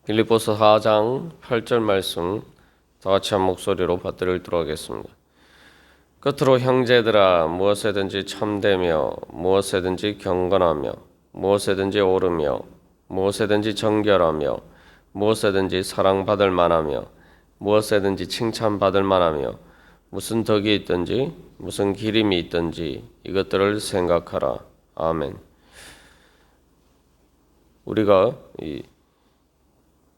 빌립보서 4장 8절 말씀 다 같이 한 목소리로 받들어 읽도록 하겠습니다. 끝으로 형제들아 무엇에든지 참되며 무엇에든지 경건하며 무엇에든지 옳으며 무엇에든지 정결하며 무엇에든지 사랑받을 만하며 무엇에든지 칭찬받을 만하며 무슨 덕이 있든지 무슨 기림이 있든지 이것들을 생각하라. 아멘. 우리가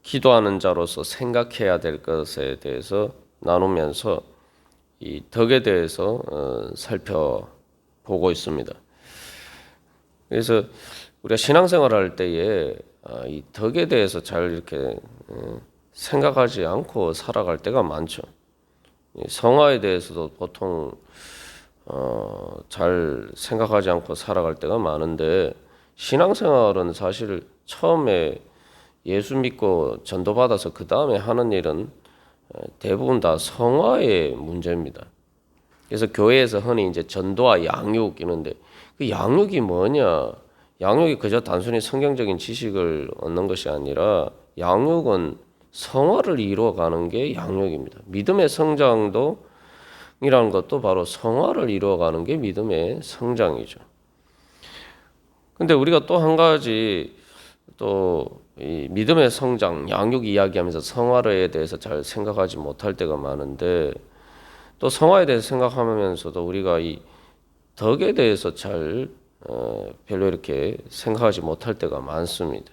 기도하는 자로서 생각해야 될 것에 대해서 나누면서 이 덕에 대해서 살펴보고 있습니다. 그래서 우리가 신앙생활을 할 때에 이 덕에 대해서 잘 이렇게 생각하지 않고 살아갈 때가 많죠. 성화에 대해서도 보통 잘 생각하지 않고 살아갈 때가 많은데, 신앙생활은 사실 처음에 예수 믿고 전도받아서 그 다음에 하는 일은 대부분 다 성화의 문제입니다. 그래서 교회에서 흔히 이제 전도와 양육 이런데, 그 양육이 뭐냐? 양육이 그저 단순히 성경적인 지식을 얻는 것이 아니라 양육은 성화를 이루어가는 게 양육입니다. 믿음의 성장도 이라는 것도 바로 성화를 이루어가는 게 믿음의 성장이죠. 근데 우리가 또 한 가지 이 믿음의 성장, 양육 이야기하면서 성화에 대해서 잘 생각하지 못할 때가 많은데, 또 성화에 대해서 생각하면서도 우리가 이 덕에 대해서 잘 별로 이렇게 생각하지 못할 때가 많습니다.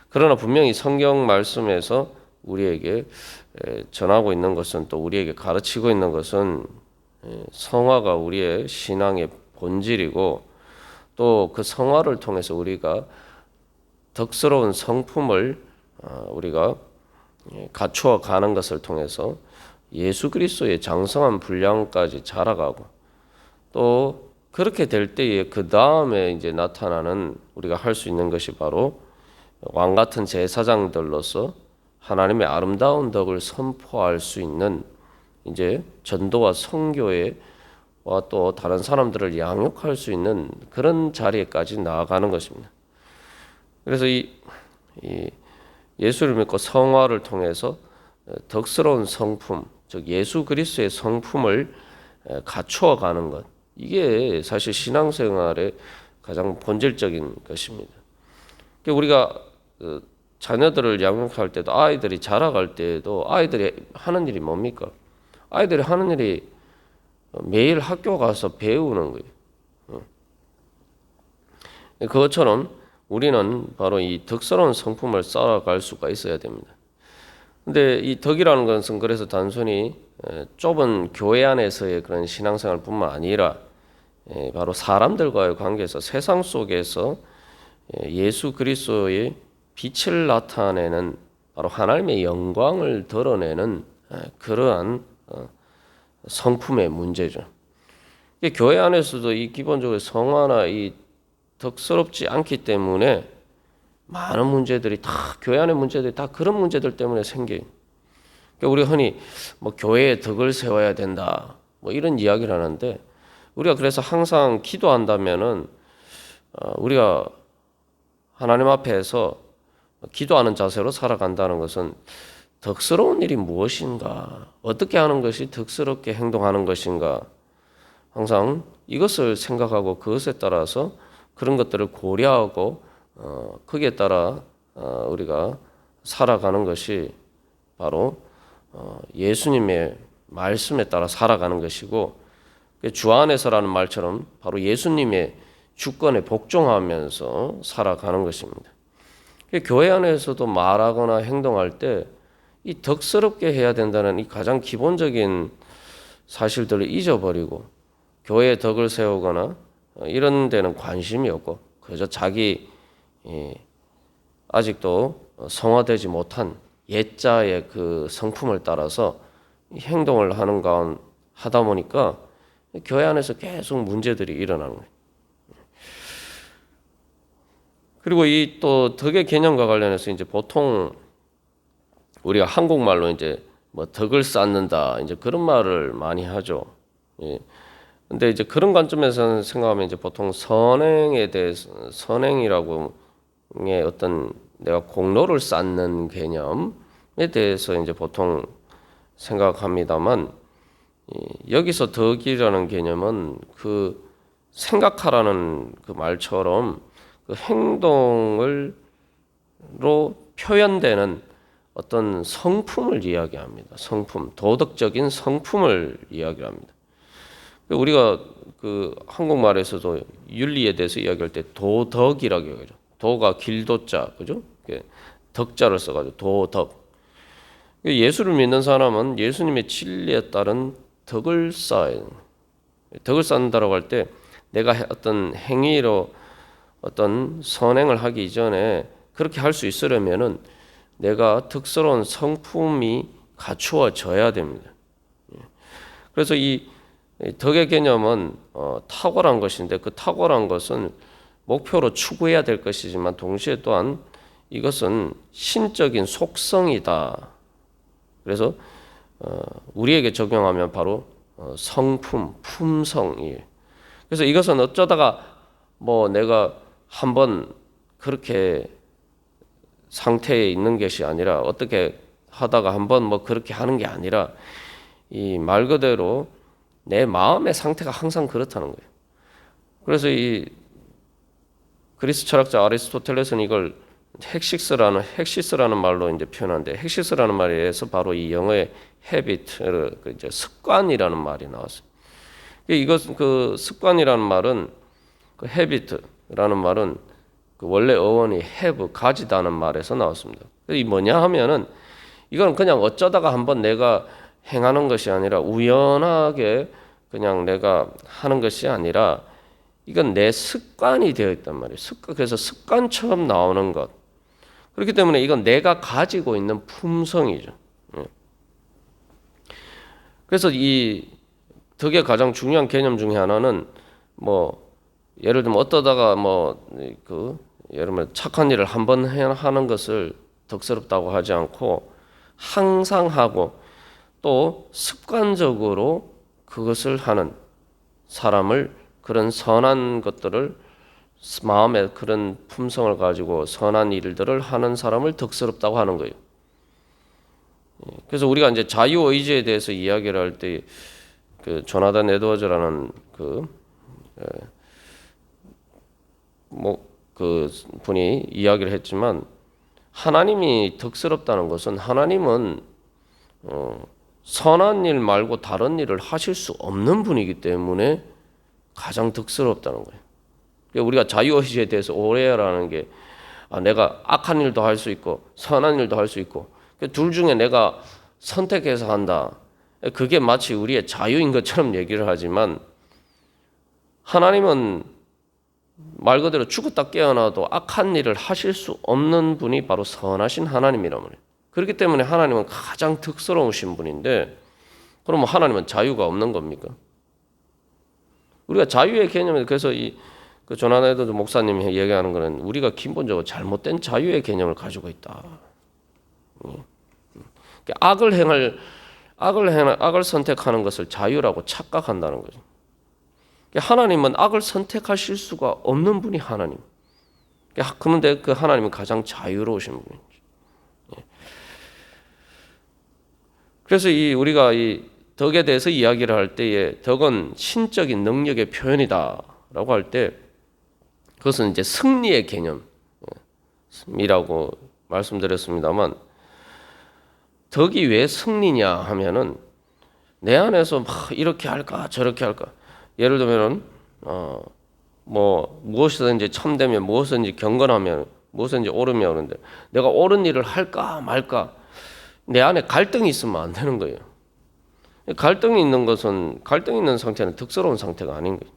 그러나 분명히 성경 말씀에서 우리에게 전하고 있는 것은, 또 우리에게 가르치고 있는 것은 성화가 우리의 신앙의 본질이고, 또 그 성화를 통해서 우리가 덕스러운 성품을 우리가 갖추어 가는 것을 통해서 예수 그리스도의 장성한 분량까지 자라가고, 또 그렇게 될 때에 그 다음에 이제 나타나는 우리가 할 수 있는 것이 바로 왕 같은 제사장들로서 하나님의 아름다운 덕을 선포할 수 있는 이제 전도와 선교와 또 다른 사람들을 양육할 수 있는 그런 자리에까지 나아가는 것입니다. 그래서 이 예수를 믿고 성화를 통해서 덕스러운 성품, 즉 예수 그리스도의 성품을 갖추어 가는 것, 이게 사실 신앙생활의 가장 본질적인 것입니다. 우리가 자녀들을 양육할 때도, 아이들이 자라갈 때에도 아이들이 하는 일이 뭡니까? 아이들이 하는 일이 매일 학교 가서 배우는 거예요. 그것처럼 우리는 바로 이 덕스러운 성품을 쌓아갈 수가 있어야 됩니다. 근데 이 덕이라는 것은 그래서 단순히 좁은 교회 안에서의 그런 신앙생활뿐만 아니라 바로 사람들과의 관계에서, 세상 속에서 예수 그리스도의 빛을 나타내는, 바로 하나님의 영광을 드러내는 그러한 성품의 문제죠. 교회 안에서도 이 기본적으로 성화나 이 덕스럽지 않기 때문에 많은 문제들이 다, 교회 안의 문제들이 다 그런 문제들 때문에 생겨요. 우리 흔히 교회에 덕을 세워야 된다, 이런 이야기를 하는데, 우리가 그래서 항상 기도한다면은 우리가 하나님 앞에서 기도하는 자세로 살아간다는 것은 덕스러운 일이 무엇인가, 어떻게 하는 것이 덕스럽게 행동하는 것인가, 항상 이것을 생각하고 그것에 따라서 그런 것들을 고려하고 거기에 따라 우리가 살아가는 것이 바로 예수님의 말씀에 따라 살아가는 것이고, 주 안에서라는 말처럼 바로 예수님의 주권에 복종하면서 살아가는 것입니다. 교회 안에서도 말하거나 행동할 때 이 덕스럽게 해야 된다는 이 가장 기본적인 사실들을 잊어버리고, 교회에 덕을 세우거나 이런 데는 관심이 없고, 그저 자기 아직도 성화되지 못한 옛자의 그 성품을 따라서 행동을 하다 보니까 교회 안에서 계속 문제들이 일어나는 거예요. 그리고 이 또 덕의 개념과 관련해서 이제 보통 우리가 한국말로 이제 덕을 쌓는다, 이제 그런 말을 많이 하죠. 근데 이제 그런 관점에서 생각하면 이제 보통 선행에 대해서, 선행이라고 의 어떤 내가 공로를 쌓는 개념에 대해서 이제 보통 생각합니다만, 여기서 덕이라는 개념은 그 생각하라는 그 말처럼 그 행동으로 표현되는 어떤 성품을 이야기합니다. 성품, 도덕적인 성품을 이야기합니다. 우리가 그 한국말에서도 윤리에 대해서 이야기할 때 도덕이라고 얘기하죠. 도가 길도자, 그죠? 덕자를 써가지고 도덕. 예수를 믿는 사람은 예수님의 진리에 따른 덕을 쌓아요. 덕을 쌓는다라고 할 때 내가 어떤 행위로 어떤 선행을 하기 이전에 그렇게 할 수 있으려면은 내가 덕스러운 성품이 갖추어져야 됩니다. 그래서 이 덕의 개념은 탁월한 것인데, 그 탁월한 것은 목표로 추구해야 될 것이지만 동시에 또한 이것은 신적인 속성이다. 그래서 우리에게 적용하면 바로 성품, 품성이에요. 그래서 이것은 어쩌다가 뭐 내가 한번 그렇게 상태에 있는 것이 아니라, 어떻게 하다가 한번 뭐 그렇게 하는 게 아니라, 이 말 그대로 내 마음의 상태가 항상 그렇다는 거예요. 그래서 이 그리스 철학자 아리스토텔레스는 이걸 헥시스라는 말로 이제 표현하는데, 헥시스라는 말에서 바로 이 영어의 habit, 이제 습관이라는 말이 나왔어요. 이것 그 습관이라는 말은, 그 habit라는 말은 그 원래 어원이 have, 가지다는 말에서 나왔습니다. 이 뭐냐 하면은 이건 그냥 어쩌다가 한번 내가 행하는 것이 아니라, 우연하게 그냥 내가 하는 것이 아니라, 이건 내 습관이 되어 있단 말이에요. 그래서 습관처럼 나오는 것. 그렇기 때문에 이건 내가 가지고 있는 품성이죠. 그래서 이 덕의 가장 중요한 개념 중에 하나는, 뭐 예를 들면 어떠다가 예를 들면 착한 일을 한번 하는 것을 덕스럽다고 하지 않고, 항상 하고 또 습관적으로 그것을 하는 사람을, 그런 선한 것들을, 마음에 그런 품성을 가지고 선한 일들을 하는 사람을 덕스럽다고 하는 거예요. 그래서 우리가 이제 자유의지에 대해서 이야기를 할 때, 그 조나단 에드워즈라는 그 분이 이야기를 했지만, 하나님이 덕스럽다는 것은, 하나님은 선한 일 말고 다른 일을 하실 수 없는 분이기 때문에 가장 덕스럽다는 거예요. 우리가 자유의지에 대해서 오해라는 게, 내가 악한 일도 할 수 있고 선한 일도 할 수 있고, 둘 중에 내가 선택해서 한다, 그게 마치 우리의 자유인 것처럼 얘기를 하지만, 하나님은 말 그대로 죽었다 깨어나도 악한 일을 하실 수 없는 분이 바로 선하신 하나님이란 말이에요. 그렇기 때문에 하나님은 가장 덕스러우신 분인데, 그러면 하나님은 자유가 없는 겁니까? 우리가 자유의 개념에, 그래서 그 조나단 에드워즈 목사님이 얘기하는 거는, 우리가 기본적으로 잘못된 자유의 개념을 가지고 있다. 악을 선택하는 것을 자유라고 착각한다는 거죠. 하나님은 악을 선택하실 수가 없는 분이 하나님. 그런데 그 하나님은 가장 자유로우신 분이죠. 그래서 우리가 이 덕에 대해서 이야기를 할 때에, 덕은 신적인 능력의 표현이다라고 할 때, 그것은 이제 승리의 개념이라고 말씀드렸습니다만, 덕이 왜 승리냐 하면은, 내 안에서 막 이렇게 할까 저렇게 할까, 예를 들면은 무엇이든지 참되면, 무엇이든지 경건하면, 무엇이든지 옳으면, 그런데 내가 옳은 일을 할까 말까, 내 안에 갈등이 있으면 안 되는 거예요. 갈등이 있는 것은, 갈등 있는 상태는 덕스러운 상태가 아닌 거예요.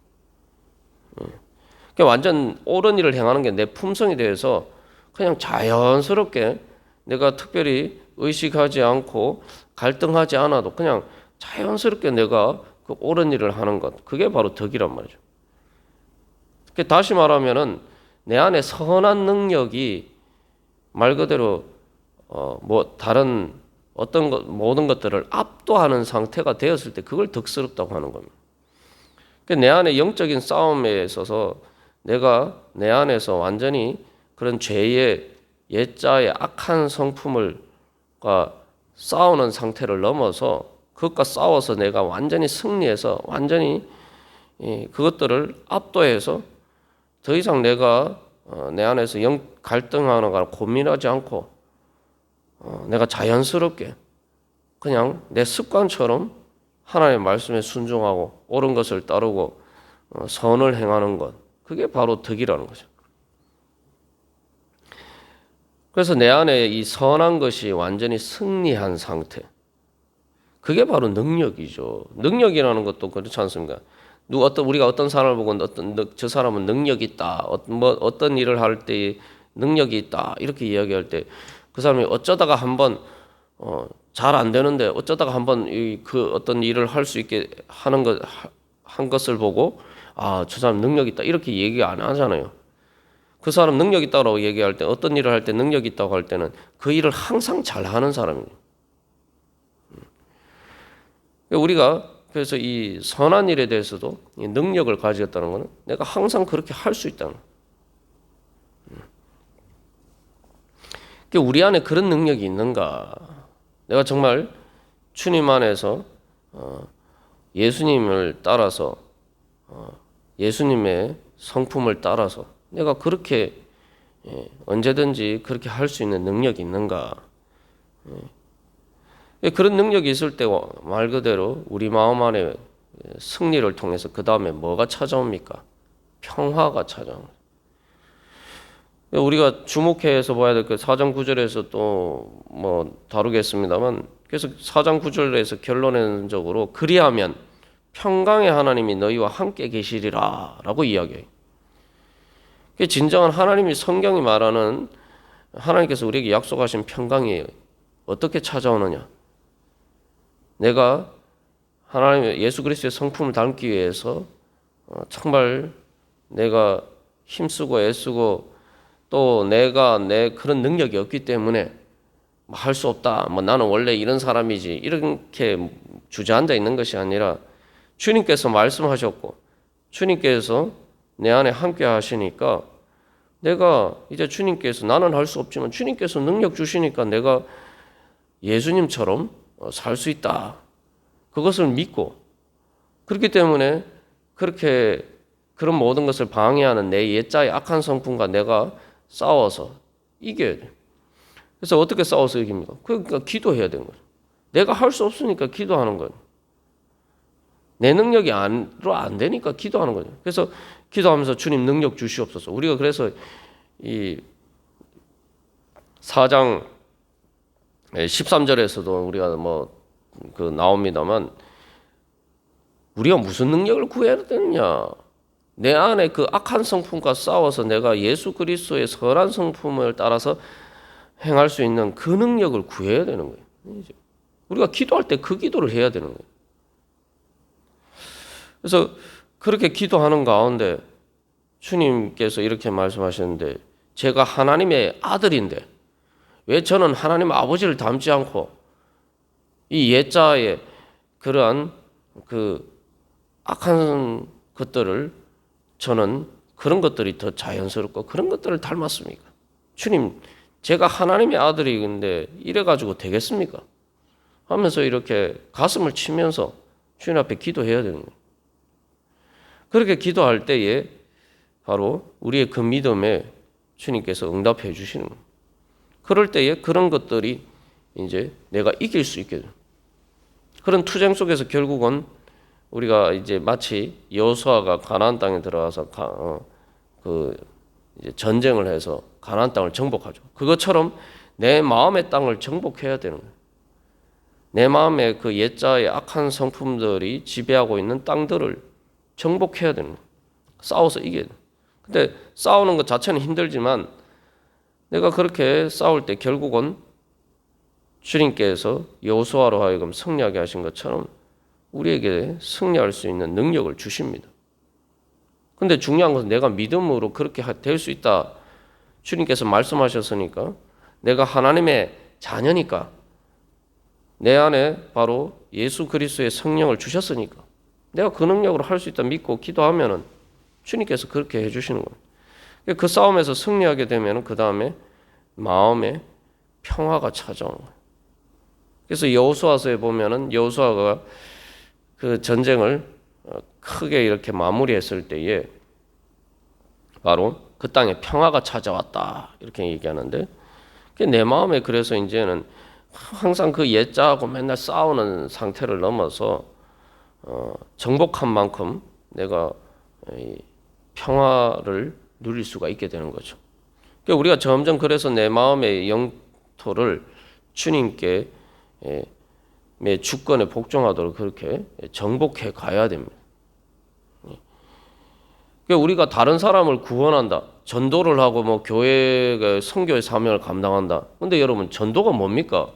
그러니까 완전 옳은 일을 행하는 게 내 품성이 되어서 그냥 자연스럽게 내가 특별히 의식하지 않고 갈등하지 않아도 그냥 자연스럽게 내가 그 옳은 일을 하는 것, 그게 바로 덕이란 말이죠. 다시 말하면은 내 안에 선한 능력이 말 그대로 다른 어떤 모든 것들을 압도하는 상태가 되었을 때, 그걸 덕스럽다고 하는 겁니다. 내 안에 영적인 싸움에 있어서 내가 내 안에서 완전히 그런 죄의 옛자의 악한 성품을과 싸우는 상태를 넘어서 그것과 싸워서 내가 완전히 승리해서 완전히 그것들을 압도해서 더 이상 내가 내 안에서 갈등하는 걸 고민하지 않고 내가 자연스럽게 그냥 내 습관처럼 하나님의 말씀에 순종하고 옳은 것을 따르고 선을 행하는 것, 그게 바로 덕이라는 거죠. 그래서 내 안에 이 선한 것이 완전히 승리한 상태, 그게 바로 능력이죠. 능력이라는 것도 그렇지 않습니까? 우리가 어떤 사람을 보고 저 사람은 능력이 있다, 어떤 일을 할 때 능력이 있다 이렇게 이야기할 때 그 사람이 어쩌다가 한번 잘 안 되는데 어쩌다가 한번 그 어떤 일을 할 수 있게 한 것을 보고 저 사람 능력 있다 이렇게 얘기 안 하잖아요. 그 사람 능력 있다고 얘기할 때 어떤 일을 할 때 능력 있다고 할 때는 그 일을 항상 잘하는 사람이에요. 우리가 그래서 이 선한 일에 대해서도 이 능력을 가지겠다는 것은 내가 항상 그렇게 할 수 있다는 거예요. 우리 안에 그런 능력이 있는가? 내가 정말 주님 안에서 예수님을 따라서 예수님의 성품을 따라서 내가 그렇게 언제든지 그렇게 할 수 있는 능력이 있는가? 그런 능력이 있을 때 말 그대로 우리 마음 안에 승리를 통해서 그 다음에 뭐가 찾아옵니까? 평화가 찾아옵니다. 우리가 주목해서 봐야 될 그 4장 9절에서 또 뭐 다루겠습니다만, 그래서 4장 9절에서 결론적으로 그리하면 평강의 하나님이 너희와 함께 계시리라 라고 이야기해요. 진정한 하나님이 성경이 말하는 하나님께서 우리에게 약속하신 평강이 어떻게 찾아오느냐? 내가 하나님의 예수 그리스도의 성품을 닮기 위해서 정말 내가 힘쓰고 애쓰고 또 내가 내 그런 능력이 없기 때문에 할 수 없다. 나는 원래 이런 사람이지. 이렇게 주저앉아 있는 것이 아니라 주님께서 말씀하셨고 주님께서 내 안에 함께 하시니까 내가 이제 주님께서 나는 할 수 없지만 주님께서 능력 주시니까 내가 예수님처럼 살 수 있다. 그것을 믿고 그렇기 때문에 그런 모든 것을 방해하는 내 옛자의 악한 성품과 내가 싸워서 이겨야 돼. 그래서 어떻게 싸워서 이깁니까? 그러니까 기도해야 되는 거예요. 내가 할 수 없으니까 기도하는 거예요. 내 능력이 안 되니까 기도하는 거죠. 그래서 기도하면서 주님 능력 주시옵소서. 우리가 그래서 이 4장 13절에서도 우리가 나옵니다만 우리가 무슨 능력을 구해야 되느냐? 내 안에 그 악한 성품과 싸워서 내가 예수 그리스도의 선한 성품을 따라서 행할 수 있는 그 능력을 구해야 되는 거예요. 우리가 기도할 때 그 기도를 해야 되는 거예요. 그래서 그렇게 기도하는 가운데 주님께서 이렇게 말씀하셨는데 제가 하나님의 아들인데 왜 저는 하나님 아버지를 닮지 않고 이 옛자의 그러한 그 악한 것들을 저는 그런 것들이 더 자연스럽고 그런 것들을 닮았습니까? 주님, 제가 하나님의 아들인데 이래가지고 되겠습니까? 하면서 이렇게 가슴을 치면서 주님 앞에 기도해야 되는 거예요. 그렇게 기도할 때에 바로 우리의 그 믿음에 주님께서 응답해 주시는 거예요. 그럴 때에 그런 것들이 이제 내가 이길 수 있게 돼요. 그런 투쟁 속에서 결국은 우리가 이제 마치 여호수아가 가나안 땅에 들어가서 이제 전쟁을 해서 가나안 땅을 정복하죠. 그것처럼 내 마음의 땅을 정복해야 되는 거예요. 내 마음에 그 옛자의 악한 성품들이 지배하고 있는 땅들을 정복해야 되는 거예요. 싸워서 이겨야 돼요. 근데 싸우는 것 자체는 힘들지만 내가 그렇게 싸울 때 결국은 주님께서 여호수아로 하여금 승리하게 하신 것처럼 우리에게 승리할 수 있는 능력을 주십니다. 근데 중요한 것은 내가 믿음으로 그렇게 될 수 있다. 주님께서 말씀하셨으니까 내가 하나님의 자녀니까 내 안에 바로 예수 그리스도의 성령을 주셨으니까 내가 그 능력으로 할 수 있다 믿고 기도하면은 주님께서 그렇게 해주시는 거예요. 그 싸움에서 승리하게 되면은 그 다음에 마음에 평화가 찾아오는 거예요. 그래서 여호수아서에 보면은 여호수아가 그 전쟁을 크게 이렇게 마무리했을 때에 바로 그 땅에 평화가 찾아왔다 이렇게 얘기하는데, 내 마음에 그래서 이제는 항상 그 옛자하고 맨날 싸우는 상태를 넘어서 정복한 만큼 내가 평화를 누릴 수가 있게 되는 거죠. 그러니까 우리가 점점 그래서 내 마음의 영토를 주님께 매 주권에 복종하도록 그렇게 정복해 가야 됩니다. 그러니까 우리가 다른 사람을 구원한다, 전도를 하고 뭐 교회가 선교의 사명을 감당한다. 근데 여러분, 전도가 뭡니까?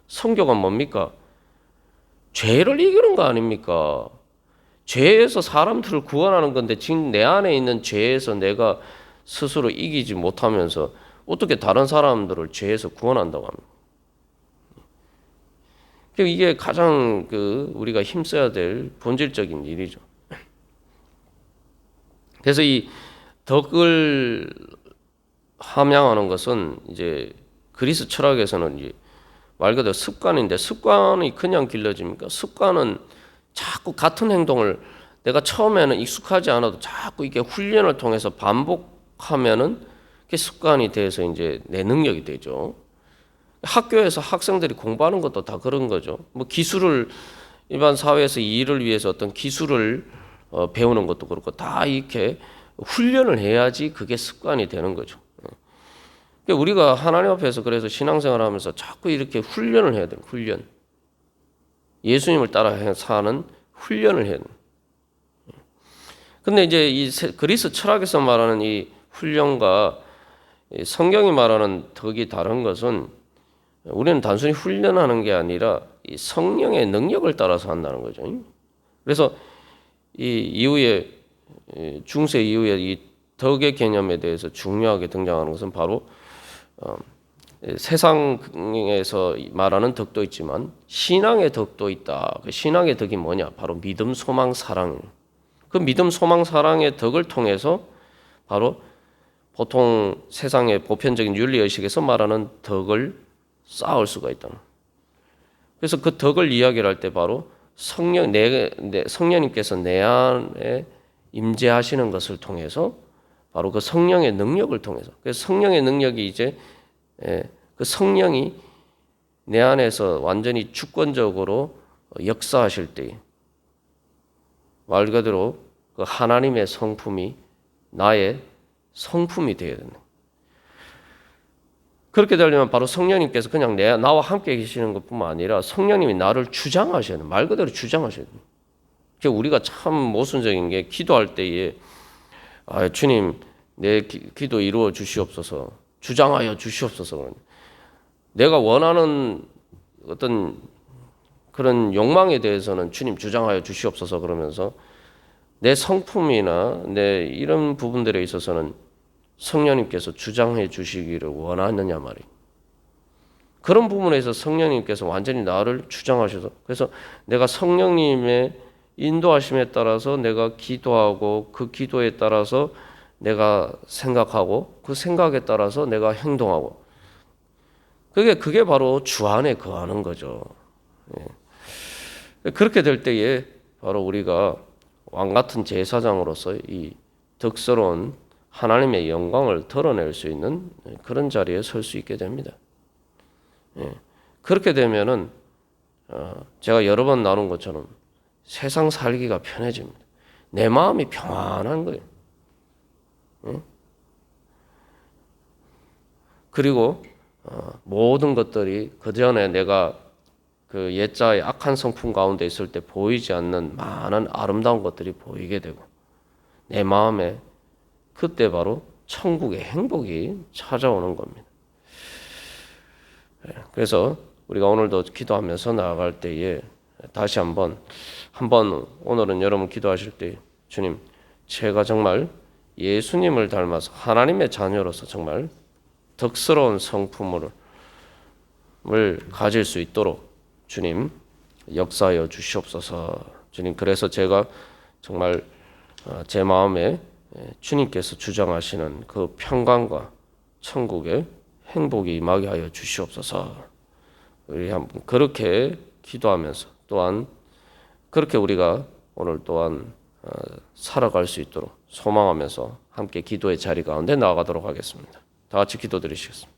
선교가 뭡니까? 죄를 이기는 거 아닙니까? 죄에서 사람들을 구원하는 건데 지금 내 안에 있는 죄에서 내가 스스로 이기지 못하면서 어떻게 다른 사람들을 죄에서 구원한다고 합니까? 이게 가장 우리가 힘써야 될 본질적인 일이죠. 그래서 이 덕을 함양하는 것은 이제 그리스 철학에서는 이제 말 그대로 습관인데, 습관이 그냥 길러집니까? 습관은 자꾸 같은 행동을 내가 처음에는 익숙하지 않아도 자꾸 이렇게 훈련을 통해서 반복하면은 그게 습관이 돼서 이제 내 능력이 되죠. 학교에서 학생들이 공부하는 것도 다 그런 거죠. 뭐 기술을 일반 사회에서 이 일을 위해서 어떤 기술을 배우는 것도 그렇고 다 이렇게 훈련을 해야지 그게 습관이 되는 거죠. 우리가 하나님 앞에서 그래서 신앙생활을 하면서 자꾸 이렇게 훈련을 해야 돼요. 훈련. 예수님을 따라 사는 훈련을 해야 돼요. 근데 이제 이 그리스 철학에서 말하는 이 훈련과 성경이 말하는 덕이 다른 것은, 우리는 단순히 훈련하는 게 아니라 이 성령의 능력을 따라서 한다는 거죠. 그래서 이 이후에 중세 이후에 이 덕의 개념에 대해서 중요하게 등장하는 것은 바로 세상에서 말하는 덕도 있지만 신앙의 덕도 있다. 그 신앙의 덕이 뭐냐? 바로 믿음, 소망, 사랑. 그 믿음, 소망, 사랑의 덕을 통해서 바로 보통 세상의 보편적인 윤리의식에서 말하는 덕을 쌓을 수가 있다. 그래서 그 덕을 이야기를 할 때 바로 성령님께서 내 안에 임재하시는 것을 통해서 바로 그 성령의 능력을 통해서, 그래서 성령의 능력이 이제 그 성령이 내 안에서 완전히 주권적으로 역사하실 때 말 그대로 그 하나님의 성품이 나의 성품이 되어야 된다. 그렇게 되려면 바로 성령님께서 그냥 나와 함께 계시는 것뿐만 아니라 성령님이 나를 주장하셔야 돼요. 말 그대로 주장하셔야 돼요. 우리가 참 모순적인 게, 기도할 때에 주님 내 기도 이루어 주시옵소서, 주장하여 주시옵소서. 내가 원하는 어떤 그런 욕망에 대해서는 주님 주장하여 주시옵소서 그러면서 내 성품이나 내 이런 부분들에 있어서는 성령님께서 주장해 주시기를 원하느냐 말이에요. 그런 부분에서 성령님께서 완전히 나를 주장하셔서, 그래서 내가 성령님의 인도하심에 따라서 내가 기도하고 그 기도에 따라서 내가 생각하고 그 생각에 따라서 내가 행동하고, 그게 바로 주 안에 거하는 거죠. 그렇게 될 때에 바로 우리가 왕 같은 제사장으로서 이 덕스러운 하나님의 영광을 드러낼 수 있는 그런 자리에 설 수 있게 됩니다. 그렇게 되면은 제가 여러 번 나눈 것처럼 세상 살기가 편해집니다. 내 마음이 평안한 거예요. 그리고 모든 것들이 그전에 내가 그 옛자의 악한 성품 가운데 있을 때 보이지 않는 많은 아름다운 것들이 보이게 되고, 내 마음에 그때 바로 천국의 행복이 찾아오는 겁니다. 그래서 우리가 오늘도 기도하면서 나아갈 때에 다시 한번 오늘은 여러분 기도하실 때, 주님, 제가 정말 예수님을 닮아서 하나님의 자녀로서 정말 덕스러운 성품을 가질 수 있도록 주님 역사하여 주시옵소서. 주님, 그래서 제가 정말 제 마음에 주님께서 주장하시는 그 평강과 천국의 행복이 임하게 하여 주시옵소서. 우리 한번 그렇게 기도하면서 또한 그렇게 우리가 오늘 또한 살아갈 수 있도록 소망하면서 함께 기도의 자리 가운데 나아가도록 하겠습니다. 다 같이 기도드리시겠습니다.